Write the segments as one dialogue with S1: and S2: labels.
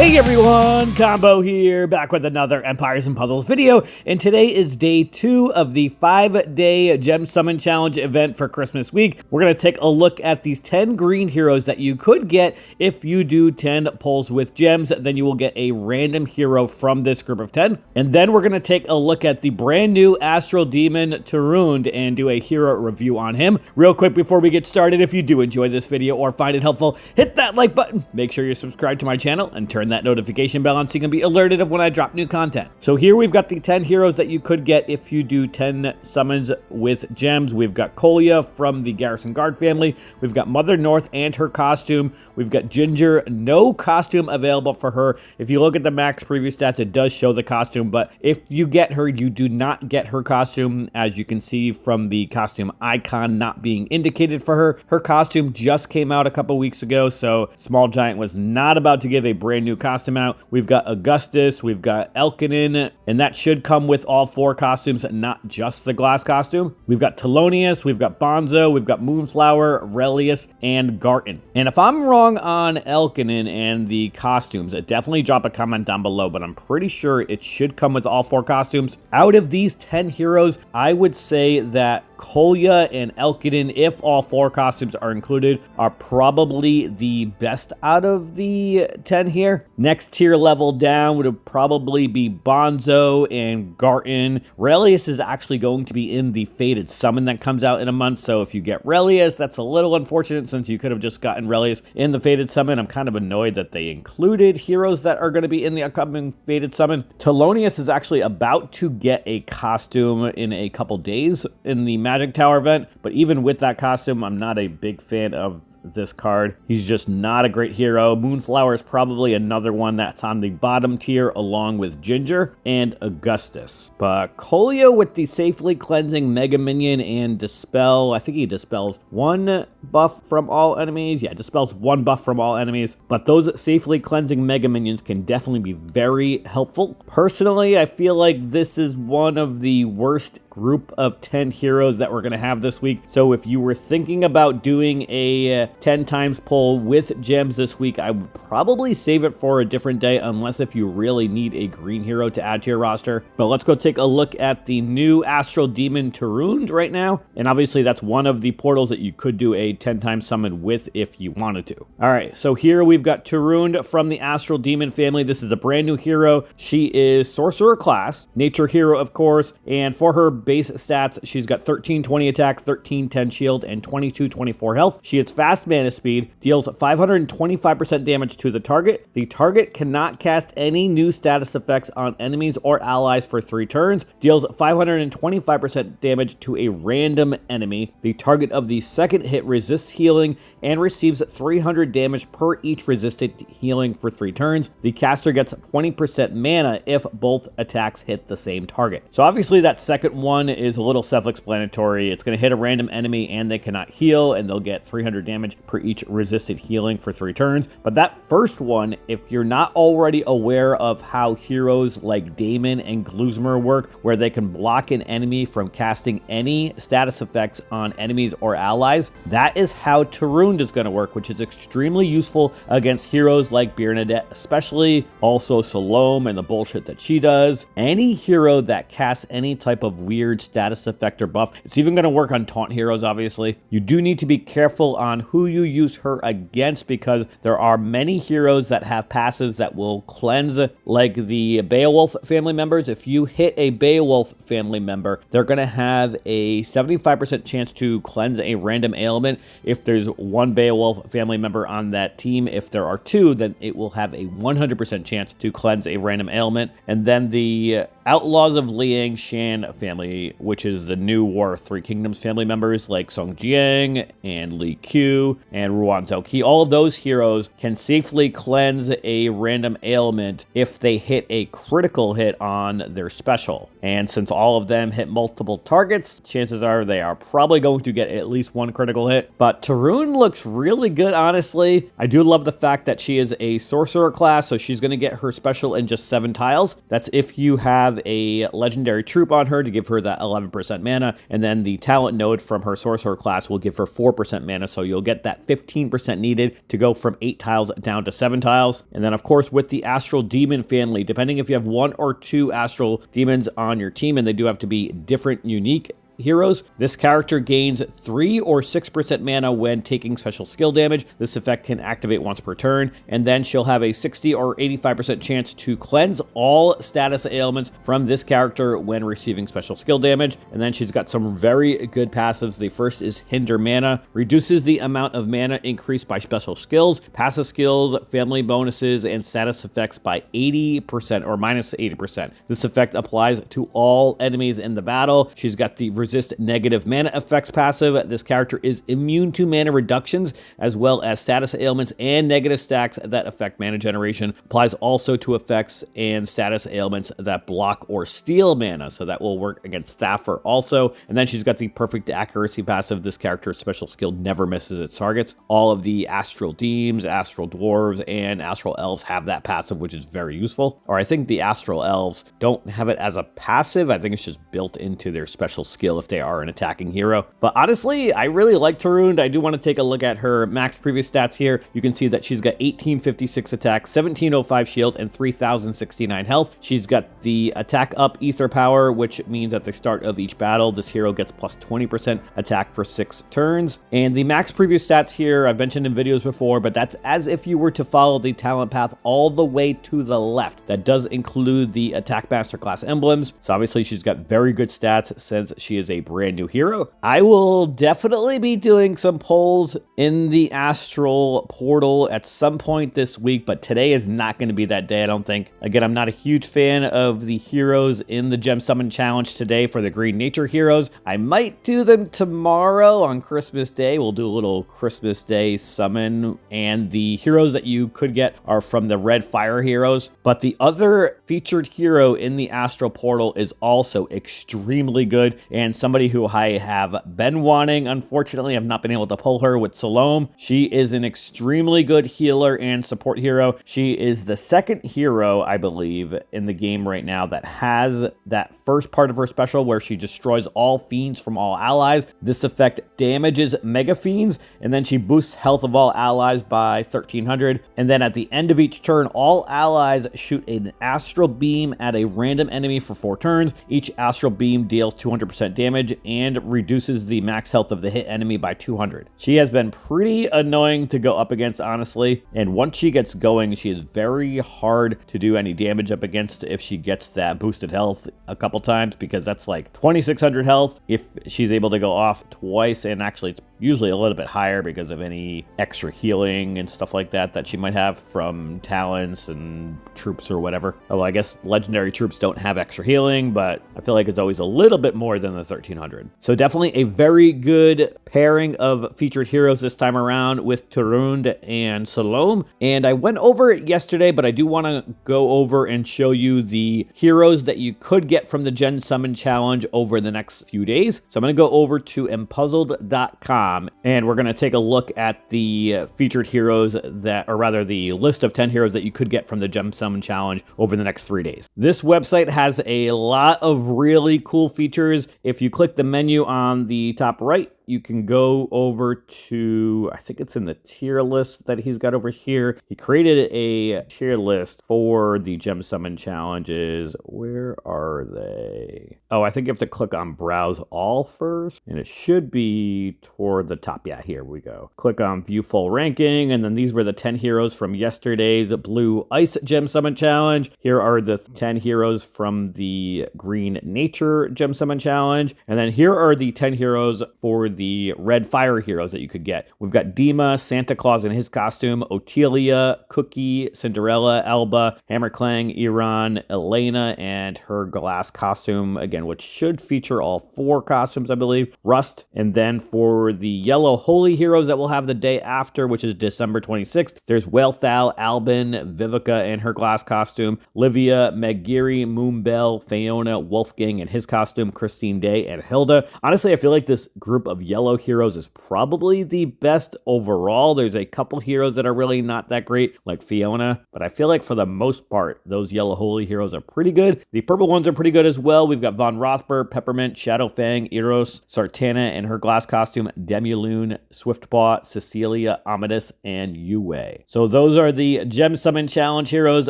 S1: Hey everyone, Combo here, back with another Empires and Puzzles video, and today is day 2 of the 5-day Gem Summon Challenge event for Christmas week. We're going to take a look at these 10 green heroes that you could get if you do 10 pulls with gems. Then you will get a random hero from this group of 10. And then we're going to take a look at the brand new Astral Demon Turundh and do a hero review on him. Real quick before we get started, if you do enjoy this video or find it helpful, hit that like button, make sure you're subscribed to my channel, and turn that notification bell on so you can be alerted of when I drop new content. So here we've got the 10 heroes that you could get if you do 10 summons with gems. We've got Kolya from the Garrison Guard family. We've got Mother North and her costume. We've got Ginger, no costume available for her. If you look at the max preview stats, it does show the costume, but if you get her, you do not get her costume, as you can see from the costume icon not being indicated for her. Her costume just came out a couple weeks ago, so Small Giant was not about to give a brand new costume out. We've got Augustus, we've got Elkinen, and that should come with all 4 costumes, not just the glass costume. We've got Thelonious, we've got Bonzo, we've got Moonflower, Relius, and Garten. And if I'm wrong on Elkinen and the costumes, definitely drop a comment down below, but I'm pretty sure it should come with all 4 costumes. Out of these 10 heroes, I would say that Kolya and Elkinen, if all 4 costumes are included, are probably the best out of the 10 here. Next tier level down would probably be Bonzo and Garten. Relius is actually going to be in the Fated Summon that comes out in a month, so if you get Relius, that's a little unfortunate since you could have just gotten Relius in the Fated Summon. I'm kind of annoyed that they included heroes that are going to be in the upcoming Fated Summon. Thelonious is actually about to get a costume in a couple days in the Magic Tower event, but even with that costume, I'm not a big fan of this card. He's just not a great hero. Moonflower is probably another one that's on the bottom tier along with Ginger and Augustus. But Kolya with the Safely Cleansing Mega Minion and Dispel, I think he dispels 1 buff from all enemies. Yeah, dispels 1 buff from all enemies. But those Safely Cleansing Mega Minions can definitely be very helpful. Personally, I feel like this is one of the worst group of 10 heroes that we're going to have this week. So if you were thinking about doing a 10 times pull with gems this week, I would probably save it for a different day, unless if you really need a green hero to add to your roster. But let's go take a look at the new Astral Demon Turundh right now. And obviously that's one of the portals that you could do a 10 times summon with if you wanted to. All right, so here we've got Turundh from the Astral Demon family. This is a brand new hero. She is Sorcerer class, nature hero of course, and for her base stats, she's got 1320 attack, 1310 shield, and 2224 health. She has fast mana speed, deals 525% damage to the target. The target cannot cast any new status effects on enemies or allies for 3 turns, deals 525% damage to a random enemy. The target of the second hit resists healing and receives 300 damage per each resisted healing for 3 turns. The caster gets 20% mana if both attacks hit the same target. So obviously that second one is a little self-explanatory. It's going to hit a random enemy and they cannot heal, and they'll get 300 damage per each resisted healing for 3 turns. But that first one, if you're not already aware of how heroes like Daemon and Gluzmer work, where they can block an enemy from casting any status effects on enemies or allies, that is how Turundh is going to work, which is extremely useful against heroes like Bernadette, especially also Salom and the bullshit that she does. Any hero that casts any type of weird status effect or buff. It's even going to work on taunt heroes, obviously. You do need to be careful on who you use her against, because there are many heroes that have passives that will cleanse, like the Beowulf family members. If you hit a Beowulf family member, they're going to have a 75% chance to cleanse a random ailment. If there's 1 Beowulf family member on that team, if there are 2, then it will have a 100% chance to cleanse a random ailment. And then the Outlaws of Liang Shan family, which is the new War of 3 Kingdoms family members like Song Jiang and Li Qiu and Ruan Zhaoqi. All of those heroes can safely cleanse a random ailment if they hit a critical hit on their special. And since all of them hit multiple targets, chances are they are probably going to get at least 1 critical hit. But Turundh looks really good, honestly. I do love the fact that she is a sorcerer class, so she's going to get her special in just 7 tiles. That's if you have have a legendary troop on her to give her that 11% mana, and then the talent node from her sorcerer class will give her 4% mana, so you'll get that 15% needed to go from 8 tiles down to 7 tiles. And then of course with the Astral Demon family, depending if you have 1 or 2 Astral Demons on your team, and they do have to be different, unique heroes, this character gains 3 or 6% mana when taking special skill damage. This effect can activate once per turn, and then she'll have a 60 or 85% chance to cleanse all status ailments from this character when receiving special skill damage. And then she's got some very good passives. The first is Hinder Mana, reduces the amount of mana increased by special skills, passive skills, family bonuses, and status effects by 80% or minus 80%. This effect applies to all enemies in the battle. She's got the resist negative mana effects passive. This character is immune to mana reductions as well as status ailments and negative stacks that affect mana generation. Applies also to effects and status ailments that block or steal mana, so that will work against Thaffer also. And then she's got the perfect accuracy passive. This character's special skill never misses its targets. All of the Astral Deems, Astral Dwarves, and Astral Elves have that passive, which is very useful. Or I think the Astral Elves don't have it as a passive. I think it's just built into their special skill if they are an attacking hero. But honestly, I really like Turundh. I do want to take a look at her max previous stats here. You can see that she's got 1856 attack, 1705 shield, and 3069 health. She's got the attack up ether power, which means at the start of each battle, this hero gets plus 20% attack for 6 turns. And the max previous stats here, I've mentioned in videos before, but that's as if you were to follow the talent path all the way to the left. That does include the attack master class emblems. So obviously she's got very good stats since she is a brand new hero. I will definitely be doing some polls in the Astral portal at some point this week, but today is not going to be that day, I don't think. Again, I'm not a huge fan of the heroes in the Gem Summon Challenge today for the Green Nature heroes. I might do them tomorrow on Christmas Day. We'll do a little Christmas Day summon, and the heroes that you could get are from the Red Fire heroes. But the other featured hero in the Astral portal is also extremely good, and somebody who I have been wanting. Unfortunately, I've not been able to pull her with Salom. She is an extremely good healer and support hero. She is the second hero, I believe, in the game right now that has that first part of her special where she destroys all fiends from all allies. This effect damages mega fiends, and then she boosts health of all allies by 1300. And then at the end of each turn, all allies shoot an astral beam at a random enemy for 4 turns. Each astral beam deals 200% damage and reduces the max health of the hit enemy by 200. She has been pretty annoying to go up against, honestly, and once she gets going, she is very hard to do any damage up against if she gets that boosted health a couple times, because that's like 2600 health if she's able to go off twice, and actually it's usually a little bit higher because of any extra healing and stuff like that that she might have from talents and troops or whatever. Although I guess legendary troops don't have extra healing, but I feel like it's always a little bit more than the 1300. So definitely a very good pairing of featured heroes this time around with Turundh and Salom. And I went over it yesterday, but I do want to go over and show you the heroes that you could get from the Gem Summon Challenge over the next few days. So I'm going to go over to empuzzled.com, and we're going to take a look at the featured heroes that, or rather the list of 10 heroes that you could get from the Gem Summon Challenge over the next 3 days. This website has a lot of really cool features. If you click the menu on the top right, you can go over to, I think it's in the tier list that he's got over here. He created a tier list for the Gem Summon challenges. Where are they? Oh, I think you have to click on Browse All first, and it should be toward the top. Yeah, here we go. Click on View Full Ranking, and then these were the 10 heroes from yesterday's Blue Ice Gem Summon Challenge. Here are the 10 heroes from the Green Nature Gem Summon Challenge, and then here are the 10 heroes for the Red Fire heroes that you could get. We've got Dima, Santa Claus in his costume, Otelia, Cookie, Cinderella, Elba, Hammerclang, Iran, Elena, and her glass costume, again, which should feature all 4 costumes, I believe, Rust. And then for the Yellow Holy heroes that we'll have the day after, which is December 26th, there's Welthal, Albin, Vivica in her glass costume, Livia, Megiri, Moonbell, Fiona, Wolfgang in his costume, Christine Day, and Hilda. Honestly, I feel like this group of of yellow heroes is probably the best overall. There's a couple heroes that are really not that great, like Fiona, but I feel like for the most part, those yellow holy heroes are pretty good. The purple ones are pretty good as well. We've got Von Rothberg, Peppermint, Shadowfang, Eros, Sartana in her glass costume, Demulune, Swiftpaw, Cecilia, Amadis, and Yue. So those are the Gem Summon Challenge heroes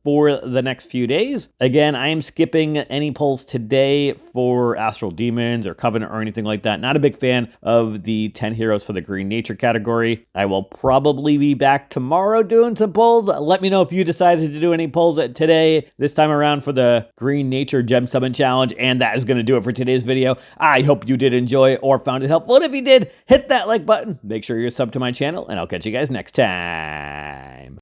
S1: for the next few days. Again, I am skipping any polls today for Astral Demons or Covenant or anything like that. Not a big fan of the 10 heroes for the Green Nature category. I will probably be back tomorrow doing some polls. Let me know if you decided to do any polls today, this time around for the Green Nature Gem Summon Challenge. And that is going to do it for today's video. I hope you did enjoy or found it helpful. And if you did, hit that like button. Make sure you're subbed to my channel, and I'll catch you guys next time.